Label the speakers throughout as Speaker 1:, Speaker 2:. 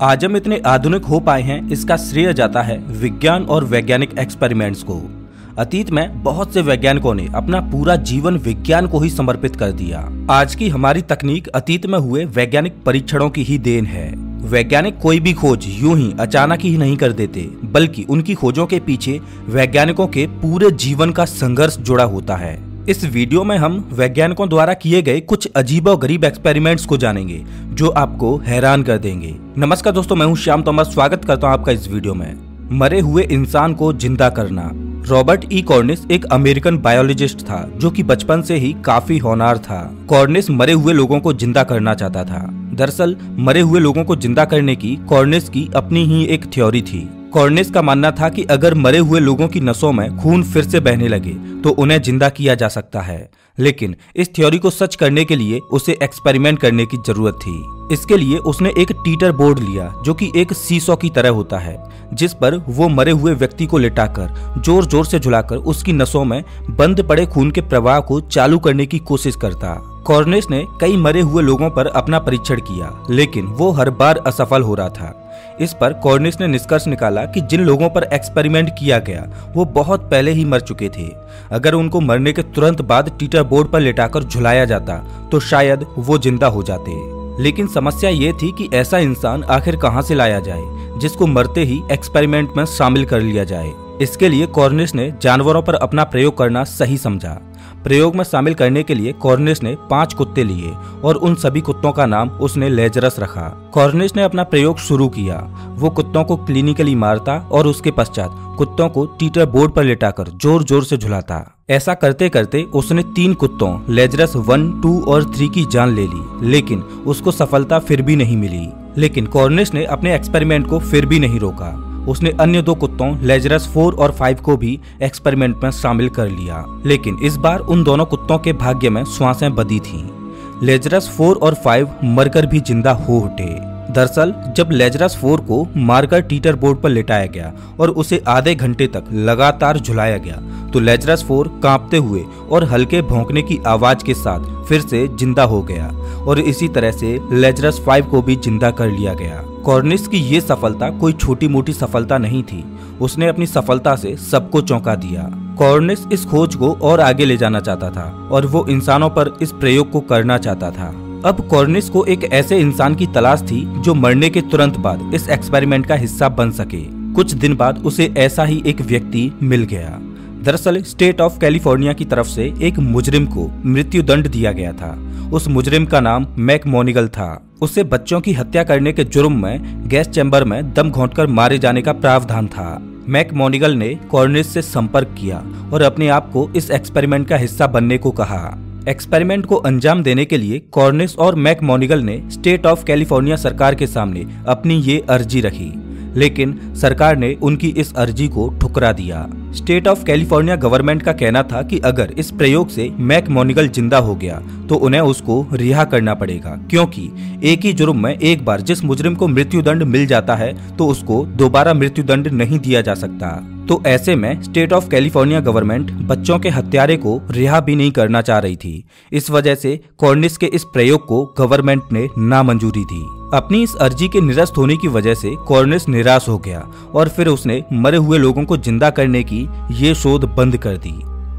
Speaker 1: आज हम इतने आधुनिक हो पाए हैं, इसका श्रेय जाता है विज्ञान और वैज्ञानिक एक्सपेरिमेंट्स को। अतीत में बहुत से वैज्ञानिकों ने अपना पूरा जीवन विज्ञान को ही समर्पित कर दिया। आज की हमारी तकनीक अतीत में हुए वैज्ञानिक परीक्षणों की ही देन है। वैज्ञानिक कोई भी खोज यूं ही अचानक ही नहीं कर देते, बल्कि उनकी खोजों के पीछे वैज्ञानिकों के पूरे जीवन का संघर्ष जुड़ा होता है। इस वीडियो में हम वैज्ञानिकों द्वारा किए गए कुछ अजीबोगरीब एक्सपेरिमेंट्स को जानेंगे जो आपको हैरान कर देंगे। नमस्कार दोस्तों, मैं हूं श्याम तोमर, स्वागत करता हूं आपका इस वीडियो में। मरे हुए इंसान को जिंदा करना। रॉबर्ट ई कॉर्निस एक अमेरिकन बायोलॉजिस्ट था जो कि बचपन से ही काफी होनहार था। कॉर्निस मरे हुए लोगों को जिंदा करना चाहता था। दरअसल मरे हुए लोगों को जिंदा करने की कॉर्निस की अपनी ही एक थ्योरी थी। कॉर्निस का मानना था कि अगर मरे हुए लोगों की नसों में खून फिर से बहने लगे तो उन्हें जिंदा किया जा सकता है। लेकिन इस थ्योरी को सच करने के लिए उसे एक्सपेरिमेंट करने की जरूरत थी। इसके लिए उसने एक टीटर बोर्ड लिया जो कि एक सीसॉ की तरह होता है, जिस पर वो मरे हुए व्यक्ति को लेटाकर जोर जोर से झुलाकर उसकी नसों में बंद पड़े खून के प्रवाह को चालू करने की कोशिश करता। कॉर्निस ने कई मरे हुए लोगों पर अपना परीक्षण किया, लेकिन वो हर बार असफल हो रहा था। इस पर कॉर्निस ने निष्कर्ष निकाला कि जिन लोगों पर एक्सपेरिमेंट किया गया वो बहुत पहले ही मर चुके थे। अगर उनको मरने के तुरंत बाद टीटर बोर्ड पर लेटाकर झुलाया जाता तो शायद वो जिंदा हो जाते। लेकिन समस्या ये थी कि ऐसा इंसान आखिर कहां से लाया जाए जिसको मरते ही एक्सपेरिमेंट में शामिल कर लिया जाए। इसके लिए कॉर्निस ने जानवरों पर अपना प्रयोग करना सही समझा। प्रयोग में शामिल करने के लिए कॉर्निस ने 5 कुत्ते लिए और उन सभी कुत्तों का नाम उसने लेजरस रखा। कॉर्निस ने अपना प्रयोग शुरू किया। वो कुत्तों को क्लिनिकली मारता और उसके पश्चात कुत्तों को टीटर बोर्ड पर लेटाकर जोर जोर से झुलाता। ऐसा करते करते उसने 3 कुत्तों लेजरस 1, 2 और 3 की जान ले ली, लेकिन उसको सफलता फिर भी नहीं मिली। लेकिन कॉर्निस ने अपने एक्सपेरिमेंट को फिर भी नहीं रोका। उसने अन्य 2 कुत्तों लेजरस 4 और 5 को भी एक्सपेरिमेंट में शामिल कर लिया, लेकिन इस बार उन दोनों कुत्तों के भाग्य में श्वासें बंधी थीं। लेजरस 4 और 5 मरकर भी जिंदा हो उठे। दरअसल जब लेजरस 4 को मारकर टीटर बोर्ड पर लेटाया गया और उसे आधे घंटे तक लगातार झुलाया गया तो लेजरस 4 कांपते हुए और हल्के भौंकने की आवाज के साथ फिर से जिंदा हो गया और इसी तरह से लेजरस 5 को भी जिंदा कर लिया गया। कॉर्निस की ये सफलता कोई छोटी मोटी सफलता नहीं थी। उसने अपनी सफलता से सबको चौंका दिया। कॉर्निस इस खोज को और आगे ले जाना चाहता था और वो इंसानों पर इस प्रयोग को करना चाहता था। अब कॉर्निस को एक ऐसे इंसान की तलाश थी जो मरने के तुरंत बाद इस एक्सपेरिमेंट का हिस्सा बन सके। कुछ दिन बाद उसे ऐसा ही एक व्यक्ति मिल गया। दरअसल स्टेट ऑफ कैलिफोर्निया की तरफ से एक मुजरिम को मृत्यु दंड दिया गया था। उस मुजरिम का नाम मैक मोनिगल था। उसे बच्चों की हत्या करने के जुर्म में गैस चैम्बर में दम घोंटकर मारे जाने का प्रावधान था। मैक मोनिगल ने कॉर्निस से संपर्क किया और अपने आप को इस एक्सपेरिमेंट का हिस्सा बनने को कहा। एक्सपेरिमेंट को अंजाम देने के लिए कॉर्निस और मैक मोनिगल ने स्टेट ऑफ कैलिफोर्निया सरकार के सामने अपनी ये अर्जी रखी, लेकिन सरकार ने उनकी इस अर्जी को ठुकरा दिया। स्टेट ऑफ कैलिफोर्निया गवर्नमेंट का कहना था कि अगर इस प्रयोग से मैक मोनिगल जिंदा हो गया तो उन्हें उसको रिहा करना पड़ेगा, क्योंकि एक ही जुर्म में एक बार जिस मुजरिम को मृत्युदंड मिल जाता है तो उसको दोबारा मृत्युदंड नहीं दिया जा सकता। तो ऐसे में स्टेट ऑफ कैलिफोर्निया गवर्नमेंट बच्चों के हत्यारे को रिहा भी नहीं करना चाह रही थी। इस वजह से कॉर्निस के इस प्रयोग को गवर्नमेंट ने नामंजूरी दी। अपनी इस अर्जी के निरस्त होने की वजह से कॉर्निस निराश हो गया और फिर उसने मरे हुए लोगों को जिंदा करने की ये शोध बंद कर दी।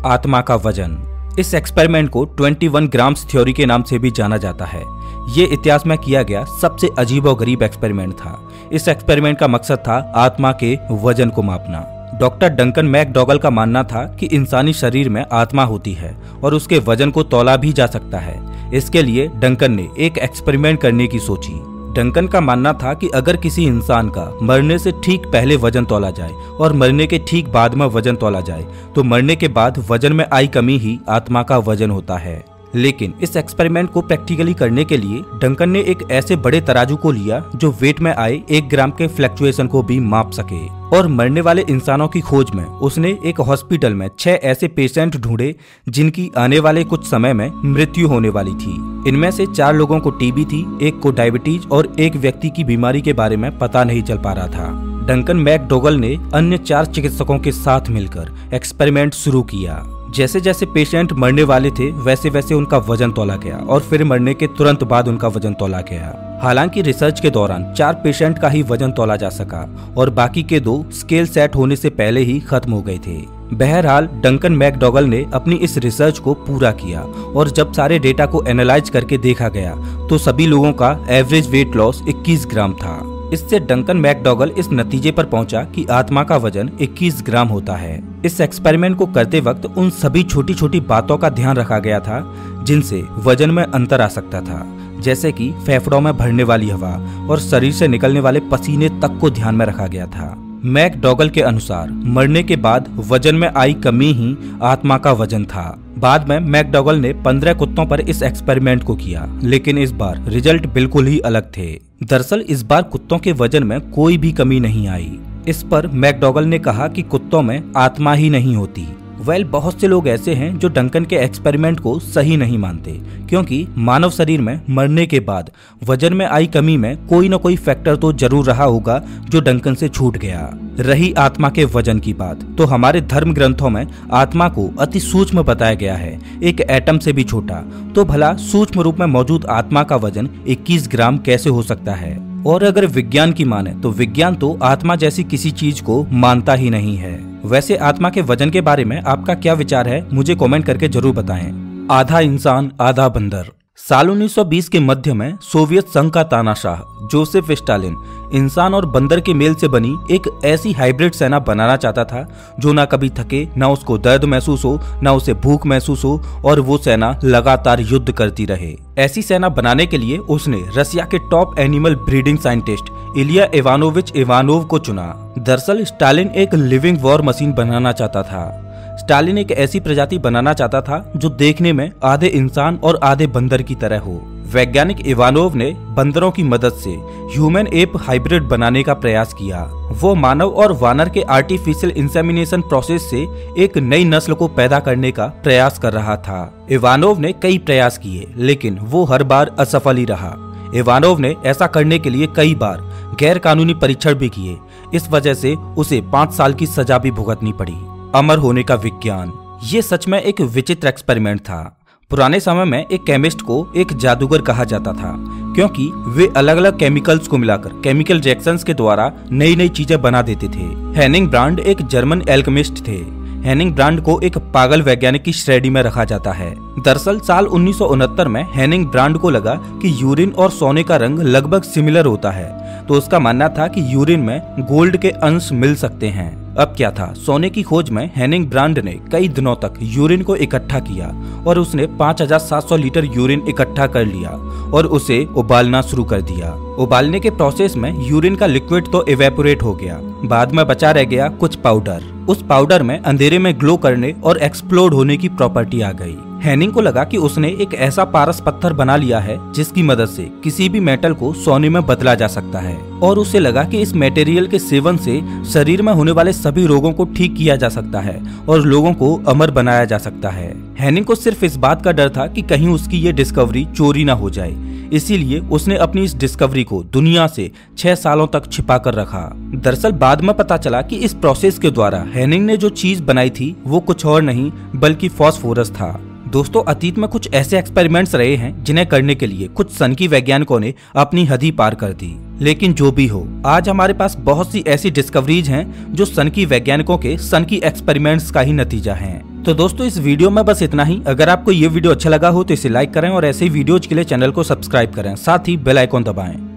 Speaker 1: आत्मा का वजन। इस एक्सपेरिमेंट को 21 ग्राम्स थ्योरी के नाम से भी जाना जाता है। ये इतिहास में किया गया सबसे अजीबोगरीब एक्सपेरिमेंट था। इस एक्सपेरिमेंट का मकसद था आत्मा के वजन को मापना। डॉक्टर डंकन मैकडॉगल का मानना था कि इंसानी शरीर में आत्मा होती है और उसके वजन को तौला भी जा सकता है। इसके लिए डंकन ने एक एक्सपेरिमेंट करने की सोची। डंकन का मानना था कि अगर किसी इंसान का मरने से ठीक पहले वजन तौला जाए और मरने के ठीक बाद में वजन तौला जाए तो मरने के बाद वजन में आई कमी ही आत्मा का वजन होता है। लेकिन इस एक्सपेरिमेंट को प्रैक्टिकली करने के लिए डंकन ने एक ऐसे बड़े तराजू को लिया जो वेट में आए 1 ग्राम के फ्लक्चुएशन को भी माप सके। और मरने वाले इंसानों की खोज में उसने एक हॉस्पिटल में 6 ऐसे पेशेंट ढूंढे जिनकी आने वाले कुछ समय में मृत्यु होने वाली थी। इनमें से 4 लोगों को टीबी थी, 1 को डायबिटीज और 1 व्यक्ति की बीमारी के बारे में पता नहीं चल पा रहा था। डंकन मैकडॉगल ने अन्य 4 चिकित्सकों के साथ मिलकर एक्सपेरिमेंट शुरू किया। जैसे जैसे पेशेंट मरने वाले थे वैसे वैसे उनका वजन तोला गया और फिर मरने के तुरंत बाद उनका वजन तोला गया। हालांकि रिसर्च के दौरान 4 पेशेंट का ही वजन तोला जा सका और बाकी के 2 स्केल सेट होने से पहले ही खत्म हो गए थे। बहरहाल डंकन मैकडॉगल ने अपनी इस रिसर्च को पूरा किया और जब सारे डेटा को एनालाइज करके देखा गया तो सभी लोगों का एवरेज वेट लॉस 21 ग्राम था। इससे डंकन मैकडॉगल इस नतीजे पर पहुंचा कि आत्मा का वजन 21 ग्राम होता है। इस एक्सपेरिमेंट को करते वक्त उन सभी छोटी छोटी बातों का ध्यान रखा गया था जिनसे वजन में अंतर आ सकता था, जैसे कि फेफड़ों में भरने वाली हवा और शरीर से निकलने वाले पसीने तक को ध्यान में रखा गया था। मैकडॉगल के अनुसार मरने के बाद वजन में आई कमी ही आत्मा का वजन था। बाद में मैकडॉगल ने 15 कुत्तों पर इस एक्सपेरिमेंट को किया, लेकिन इस बार रिजल्ट बिल्कुल ही अलग थे। दरअसल इस बार कुत्तों के वजन में कोई भी कमी नहीं आई। इस पर मैकडॉगल ने कहा कि कुत्तों में आत्मा ही नहीं होती। बहुत से लोग ऐसे हैं जो डंकन के एक्सपेरिमेंट को सही नहीं मानते, क्योंकि मानव शरीर में मरने के बाद वजन में आई कमी में कोई न कोई फैक्टर तो जरूर रहा होगा जो डंकन से छूट गया। रही आत्मा के वजन की बात, तो हमारे धर्म ग्रंथों में आत्मा को अति सूक्ष्म बताया गया है, एक एटम से भी छोटा। तो भला सूक्ष्म रूप में मौजूद आत्मा का वजन 21 ग्राम कैसे हो सकता है? और अगर विज्ञान की माने तो विज्ञान तो आत्मा जैसी किसी चीज को मानता ही नहीं है। वैसे आत्मा के वजन के बारे में आपका क्या विचार है, मुझे कमेंट करके जरूर बताएं। आधा इंसान आधा बंदर। साल 1920 के मध्य में सोवियत संघ का तानाशाह जोसेफ स्टालिन इंसान और बंदर के मेल से बनी एक ऐसी हाइब्रिड सेना बनाना चाहता था जो ना कभी थके, ना उसको दर्द महसूस हो, ना उसे भूख महसूस हो और वो सेना लगातार युद्ध करती रहे। ऐसी सेना बनाने के लिए उसने रसिया के top animal breeding scientist Ilya Ivanovich Ivanov को चुना। दरअसल स्टालिन एक लिविंग वॉर मशीन बनाना चाहता था। स्टालिन एक ऐसी प्रजाति बनाना चाहता था जो देखने में आधे इंसान और आधे बंदर की तरह हो। वैज्ञानिक इवानोव ने बंदरों की मदद से ह्यूमन एप हाइब्रिड बनाने का प्रयास किया। वो मानव और वानर के आर्टिफिशियल इंसेमिनेशन प्रोसेस से एक नई नस्ल को पैदा करने का प्रयास कर रहा था। इवानोव ने कई प्रयास किए, लेकिन वो हर बार असफल ही रहा। इवानोव ने ऐसा करने के लिए कई बार गैर कानूनी परीक्षण भी किए। इस वजह से उसे 5 साल की सजा भी भुगतनी पड़ी। अमर होने का विज्ञान। ये सच में एक विचित्र एक्सपेरिमेंट था। पुराने समय में एक केमिस्ट को एक जादूगर कहा जाता था, क्योंकि वे अलग अलग केमिकल्स को मिलाकर केमिकल रिएक्शंस के द्वारा नई नई चीजें बना देते थे। हेनिंग ब्रांड एक जर्मन एल्केमिस्ट थे। हेनिंग ब्रांड को एक पागल वैज्ञानिक की श्रेणी में रखा जाता है। दरअसल साल 1969 में हेनिंग ब्रांड को लगा कि यूरिन और सोने का रंग लगभग सिमिलर होता है, तो उसका मानना था कि यूरिन में गोल्ड के अंश मिल सकते हैं। अब क्या था, सोने की खोज में हेनिंग ब्रांड ने कई दिनों तक यूरिन को इकट्ठा किया और उसने 5700 लीटर यूरिन इकट्ठा कर लिया और उसे उबालना शुरू कर दिया। उबालने के प्रोसेस में यूरिन का लिक्विड तो इवेपोरेट हो गया, बाद में बचा रह गया कुछ पाउडर। उस पाउडर में अंधेरे में ग्लो करने और एक्सप्लोड होने की प्रॉपर्टी आ गई। हेनिंग को लगा कि उसने एक ऐसा पारस पत्थर बना लिया है जिसकी मदद से किसी भी मेटल को सोने में बदला जा सकता है, और उसे लगा कि इस मटेरियल के सेवन से शरीर में होने वाले सभी रोगों को ठीक किया जा सकता है और लोगों को अमर बनाया जा सकता है। हेनिंग को सिर्फ इस बात का डर था कि कहीं उसकी ये डिस्कवरी चोरी ना हो जाए, इसीलिए उसने अपनी इस डिस्कवरी को दुनिया से 6 सालों तक छिपा कर रखा। दरअसल बाद में पता चला कि इस प्रोसेस के द्वारा हेनिंग ने जो चीज बनाई थी वो कुछ और नहीं बल्कि फास्फोरस था। दोस्तों, अतीत में कुछ ऐसे एक्सपेरिमेंट्स रहे हैं जिन्हें करने के लिए कुछ सनकी वैज्ञानिकों ने अपनी हद ही पार कर दी। लेकिन जो भी हो, आज हमारे पास बहुत सी ऐसी डिस्कवरीज हैं जो सनकी वैज्ञानिकों के सनकी एक्सपेरिमेंट्स का ही नतीजा हैं। तो दोस्तों, इस वीडियो में बस इतना ही। अगर आपको ये वीडियो अच्छा लगा हो तो इसे लाइक करें और ऐसे ही वीडियोज के लिए चैनल को सब्सक्राइब करें, साथ ही बेल आइकॉन दबाएं।